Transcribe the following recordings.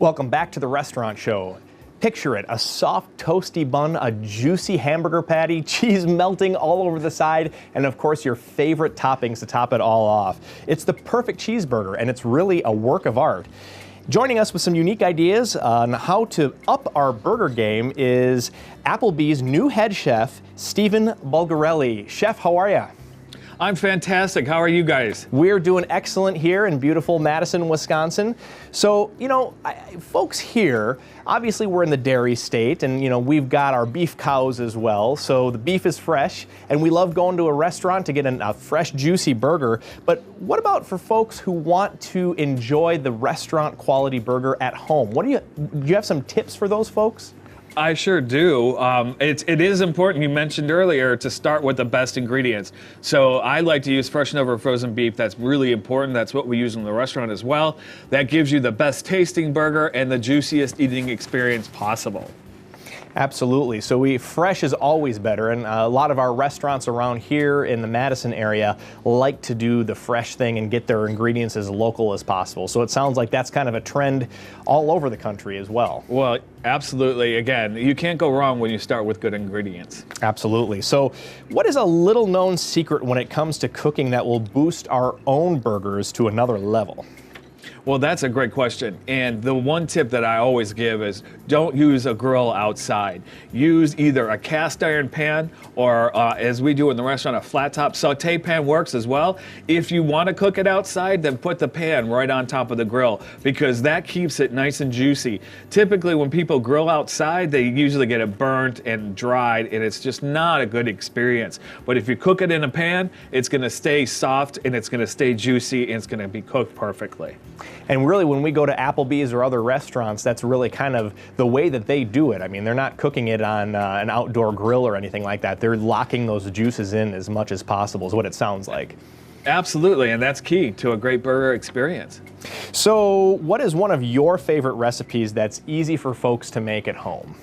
Welcome back to the restaurant show. Picture it, a soft, toasty bun, a juicy hamburger patty, cheese melting all over the side, and of course your favorite toppings to top it all off. It's the perfect cheeseburger, and it's really a work of art. Joining us with some unique ideas on how to up our burger game is Applebee's new head chef, Stehpen Bulgarelli. Chef, how are you? I'm fantastic. How are you guys? We're doing excellent here in beautiful Madison, Wisconsin. So, folks here, obviously we're in the dairy state, and, we've got our beef cows as well. So the beef is fresh, and we love going to a restaurant to get a fresh, juicy burger. But what about for folks who want to enjoy the restaurant quality burger at home? Do you have some tips for those folks? I sure do. It is important, you mentioned earlier, to start with the best ingredients. So I like to use fresh and over frozen beef. That's really important. That's what we use in the restaurant as well. That gives you the best tasting burger and the juiciest eating experience possible. Absolutely. So fresh is always better, and a lot of our restaurants around here in the Madison area like to do the fresh thing and get their ingredients as local as possible. So it sounds like that's kind of a trend all over the country as well. Well, absolutely. Again, you can't go wrong when you start with good ingredients. Absolutely. So what is a little known secret when it comes to cooking that will boost our own burgers to another level? Well, that's a great question. And the one tip that I always give is don't use a grill outside. Use either a cast iron pan or, as we do in the restaurant, a flat top saute pan works as well. If you want to cook it outside, then put the pan right on top of the grill because that keeps it nice and juicy. Typically, when people grill outside, they usually get it burnt and dried, and it's just not a good experience. But if you cook it in a pan, it's going to stay soft, and it's going to stay juicy, and it's going to be cooked perfectly. And really, when we go to Applebee's or other restaurants, that's really kind of the way that they do it. I mean, they're not cooking it on an outdoor grill or anything like that. They're locking those juices in as much as possible, is what it sounds like. Absolutely, and that's key to a great burger experience. So what is one of your favorite recipes that's easy for folks to make at home?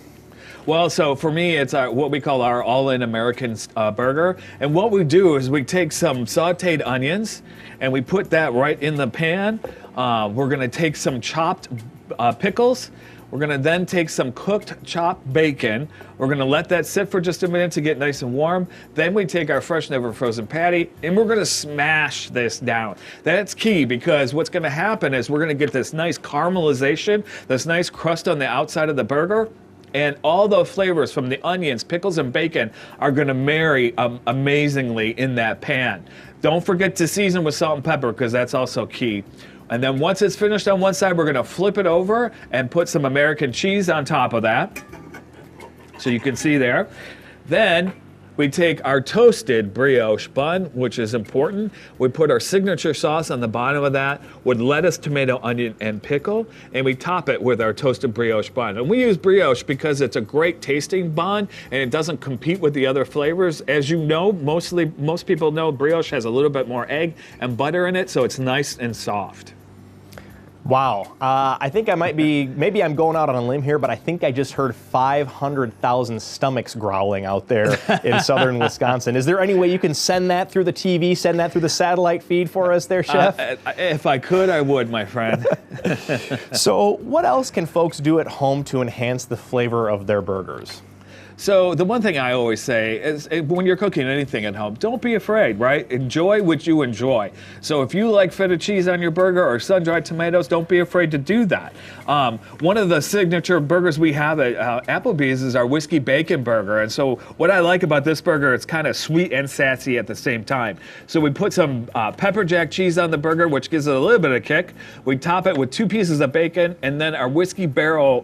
Well, so for me, it's what we call our Allin Americans burger. And what we do is we take some sauteed onions and we put that right in the pan. We're going to take some chopped pickles. We're going to then take some cooked chopped bacon. We're going to let that sit for just a minute to get nice and warm. Then we take our fresh never frozen patty and we're going to smash this down. That's key because what's going to happen is we're going to get this nice caramelization, this nice crust on the outside of the burger. And all the flavors from the onions, pickles, and bacon are going to marry amazingly in that pan. Don't forget to season with salt and pepper because that's also key. And then once it's finished on one side, we're going to flip it over and put some American cheese on top of that. So you can see there. Then we take our toasted brioche bun, which is important. We put our signature sauce on the bottom of that with lettuce, tomato, onion, and pickle, and we top it with our toasted brioche bun. And we use brioche because it's a great tasting bun, and it doesn't compete with the other flavors. As you know, most people know brioche has a little bit more egg and butter in it, so it's nice and soft. Wow. I think maybe I'm going out on a limb here, but I think I just heard 500,000 stomachs growling out there in southern Wisconsin. Is there any way you can send that through the TV, send that through the satellite feed for us there, Chef? If I could, I would, my friend. So what else can folks do at home to enhance the flavor of their burgers? So the one thing I always say is when you're cooking anything at home, don't be afraid, right? Enjoy what you enjoy. So if you like feta cheese on your burger or sun-dried tomatoes, don't be afraid to do that. One of the signature burgers we have at Applebee's is our whiskey bacon burger. And so what I like about this burger, it's kind of sweet and sassy at the same time. So we put some pepper jack cheese on the burger, which gives it a little bit of kick. We top it with 2 pieces of bacon and then our whiskey barrel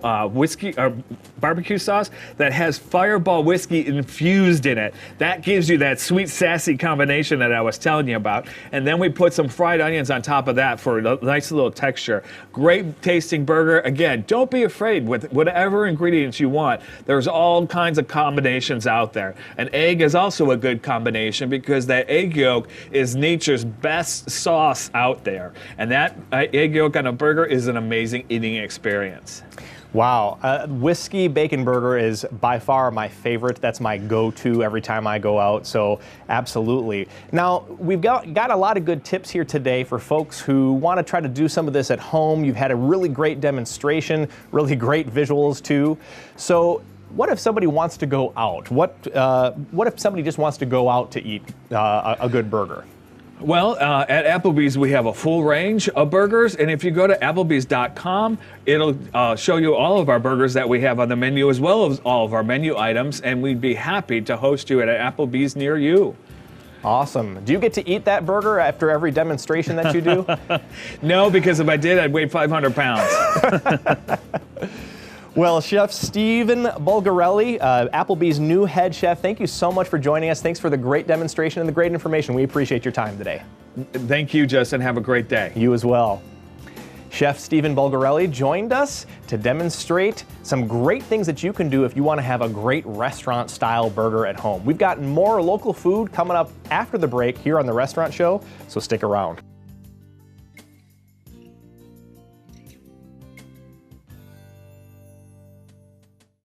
barbecue sauce that has Fireball whiskey infused in it. That gives you that sweet, sassy combination that I was telling you about. And then we put some fried onions on top of that for a nice little texture. Great tasting burger. Again, don't be afraid with whatever ingredients you want. There's all kinds of combinations out there. An egg is also a good combination because that egg yolk is nature's best sauce out there. And that egg yolk on a burger is an amazing eating experience. Wow, whiskey bacon burger is by far my favorite. That's my go-to every time I go out, so absolutely. Now, we've got a lot of good tips here today for folks who want to try to do some of this at home. You've had a really great demonstration, really great visuals too. So what if somebody wants to go out? What if somebody just wants to go out to eat a good burger? Well, at Applebee's, we have a full range of burgers, and if you go to applebees.com, it'll show you all of our burgers that we have on the menu, as well as all of our menu items, and we'd be happy to host you at an Applebee's near you. Awesome. Do you get to eat that burger after every demonstration that you do? No, because if I did, I'd weigh 500 pounds. Well, Chef Stehpen Bulgarelli, Applebee's new head chef, thank you so much for joining us. Thanks for the great demonstration and the great information. We appreciate your time today. Thank you, Justin. Have a great day. You as well. Chef Stehpen Bulgarelli joined us to demonstrate some great things that you can do if you want to have a great restaurant-style burger at home. We've got more local food coming up after the break here on The Restaurant Show, so stick around.